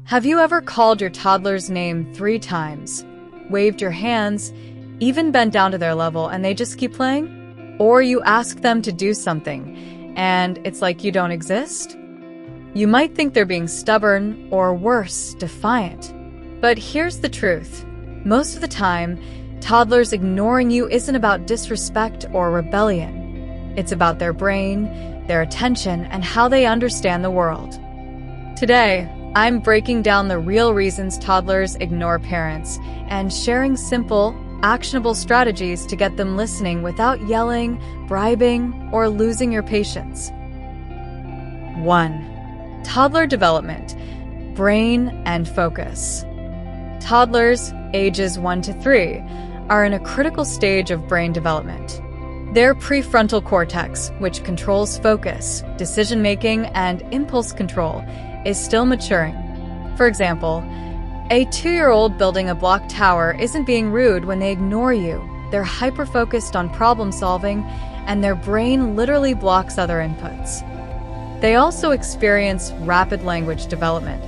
Have you ever called your toddler's name 3 times, waved your hands, even bent down to their level, and they just keep playing? Or you ask them to do something, and it's like you don't exist? You might think they're being stubborn, or worse, defiant. But here's the truth. Most of the time, toddlers ignoring you isn't about disrespect or rebellion. It's about their brain, their attention, and how they understand the world. Today, I'm breaking down the real reasons toddlers ignore parents and sharing simple, actionable strategies to get them listening without yelling, bribing, or losing your patience. 1. Toddler development, brain and focus. Toddlers, ages 1 to 3, are in a critical stage of brain development. Their prefrontal cortex, which controls focus, decision-making, and impulse control, is still maturing. For example, a 2-year-old building a block tower isn't being rude when they ignore you. They're hyper-focused on problem-solving, and their brain literally blocks other inputs. They also experience rapid language development.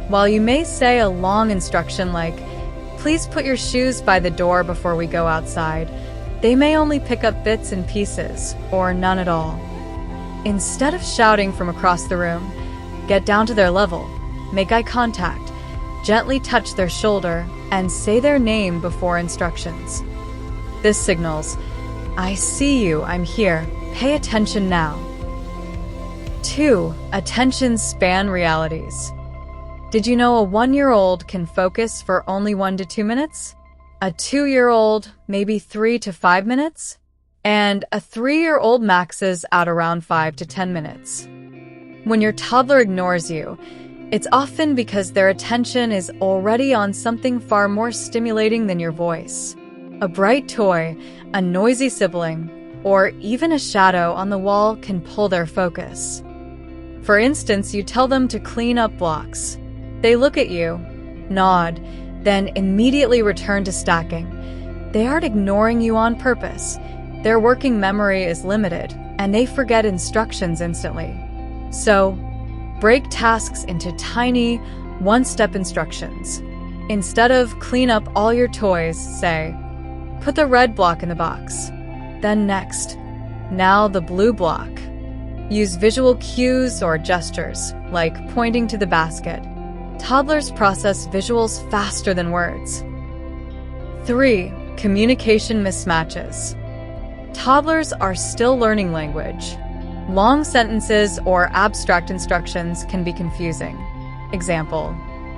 While you may say a long instruction like, "Please put your shoes by the door before we go outside," they may only pick up bits and pieces, or none at all. Instead of shouting from across the room, get down to their level, make eye contact, gently touch their shoulder, and say their name before instructions. This signals, "I see you, I'm here, pay attention now." 2. Attention span realities. Did you know a 1-year-old can focus for only 1 to 2 minutes? A 2-year-old, maybe 3 to 5 minutes? And a 3-year-old maxes out around 5 to 10 minutes. When your toddler ignores you, it's often because their attention is already on something far more stimulating than your voice. A bright toy, a noisy sibling, or even a shadow on the wall can pull their focus. For instance, you tell them to clean up blocks. They look at you, nod, then immediately return to stacking. They aren't ignoring you on purpose. Their working memory is limited, and they forget instructions instantly. So, break tasks into tiny, one-step instructions. Instead of "clean up all your toys," say, "Put the red block in the box." Then next, "Now the blue block." Use visual cues or gestures, like pointing to the basket. Toddlers process visuals faster than words. 3. Communication mismatches. Toddlers are still learning language. Long sentences or abstract instructions can be confusing. Example,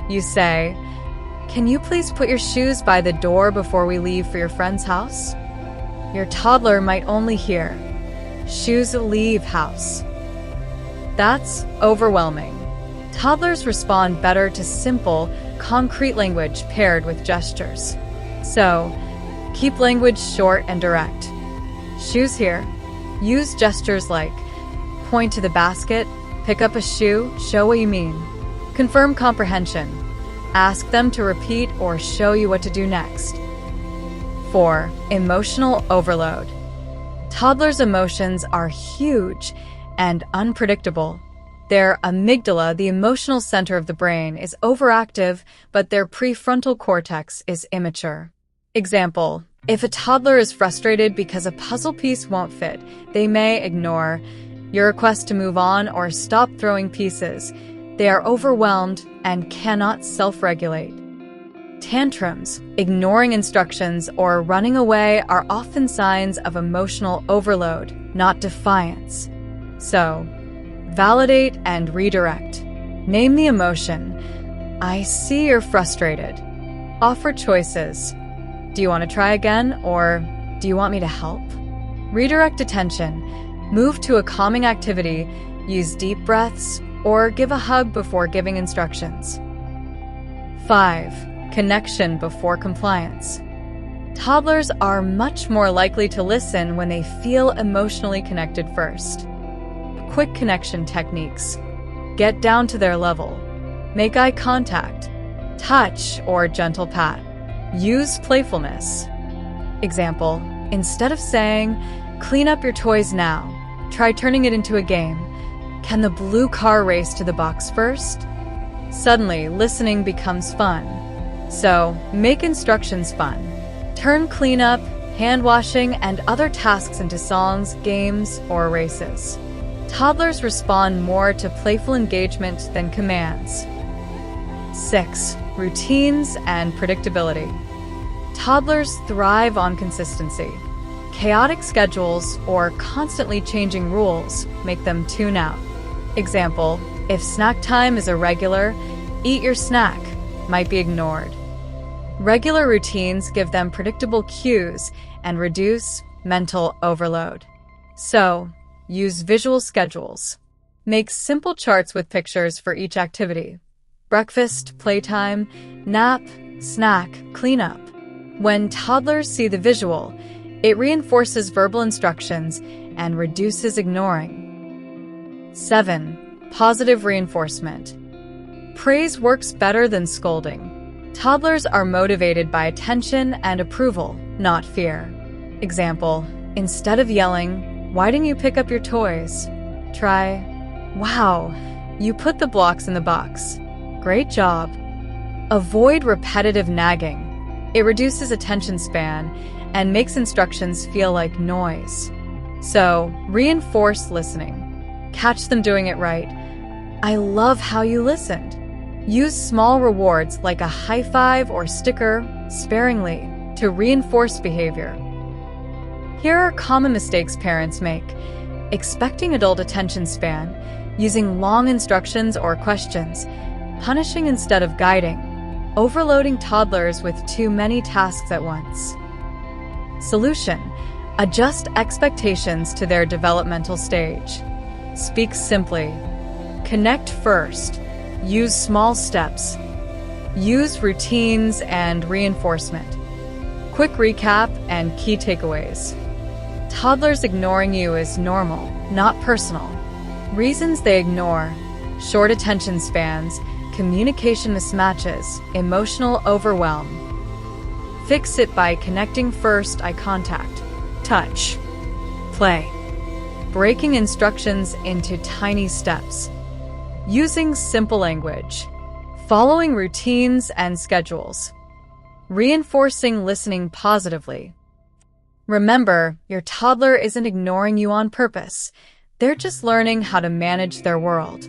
you say, "Can you please put your shoes by the door before we leave for your friend's house?" Your toddler might only hear, "Shoes leave house." That's overwhelming. Toddlers respond better to simple, concrete language paired with gestures. So, keep language short and direct. "Shoes here." Use gestures like, point to the basket, pick up a shoe, show what you mean. Confirm comprehension. Ask them to repeat or show you what to do next. 4. Emotional overload. Toddlers' emotions are huge and unpredictable. Their amygdala, the emotional center of the brain, is overactive, but their prefrontal cortex is immature. Example, if a toddler is frustrated because a puzzle piece won't fit, they may ignore your request to move on or stop throwing pieces. They are overwhelmed and cannot self-regulate. Tantrums, ignoring instructions, or running away are often signs of emotional overload, not defiance. So, validate and redirect. Name the emotion. "I see you're frustrated." Offer choices. "Do you want to try again?" or "Do you want me to help?" Redirect attention. Move to a calming activity, use deep breaths, or give a hug before giving instructions. 5. Connection before compliance. Toddlers are much more likely to listen when they feel emotionally connected first. Quick connection techniques. Get down to their level. Make eye contact. Touch or gentle pat. Use playfulness. Example, instead of saying, "Clean up your toys now," try turning it into a game. "Can the blue car race to the box first?" Suddenly, listening becomes fun. So, make instructions fun. Turn cleanup, hand washing, and other tasks into songs, games, or races. Toddlers respond more to playful engagement than commands. 6. Routines and predictability. Toddlers thrive on consistency. Chaotic schedules or constantly changing rules make them tune out. Example, if snack time is irregular, eat your snack might be ignored. Regular routines give them predictable cues and reduce mental overload. So, use visual schedules. Make simple charts with pictures for each activity. Breakfast, playtime, nap, snack, cleanup. When toddlers see the visual, it reinforces verbal instructions and reduces ignoring. 7. Positive reinforcement. Praise works better than scolding. Toddlers are motivated by attention and approval, not fear. Example, instead of yelling, "Why didn't you pick up your toys?" Try, "Wow, you put the blocks in the box. Great job." Avoid repetitive nagging. It reduces attention span and makes instructions feel like noise. So, reinforce listening. Catch them doing it right. "I love how you listened." Use small rewards like a high five or sticker sparingly to reinforce behavior. Here are common mistakes parents make. Expecting adult attention span, using long instructions or questions, punishing instead of guiding, overloading toddlers with too many tasks at once. Solution: adjust expectations to their developmental stage. Speak simply. Connect first. Use small steps. Use routines and reinforcement. Quick recap and key takeaways. Toddlers ignoring you is normal, not personal. Reasons they ignore: short attention spans, communication mismatches, emotional overwhelm. Fix it by connecting first: eye contact, touch, play. Breaking instructions into tiny steps. Using simple language. Following routines and schedules. Reinforcing listening positively. Remember, your toddler isn't ignoring you on purpose. They're just learning how to manage their world.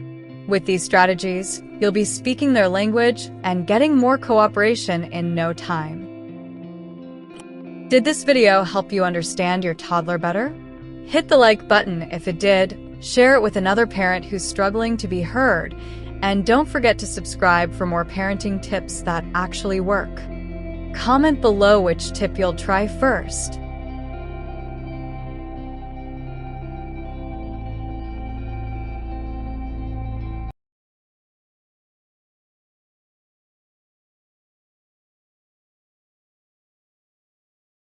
With these strategies, you'll be speaking their language and getting more cooperation in no time. Did this video help you understand your toddler better? Hit the like button if it did, share it with another parent who's struggling to be heard, and don't forget to subscribe for more parenting tips that actually work. Comment below which tip you'll try first.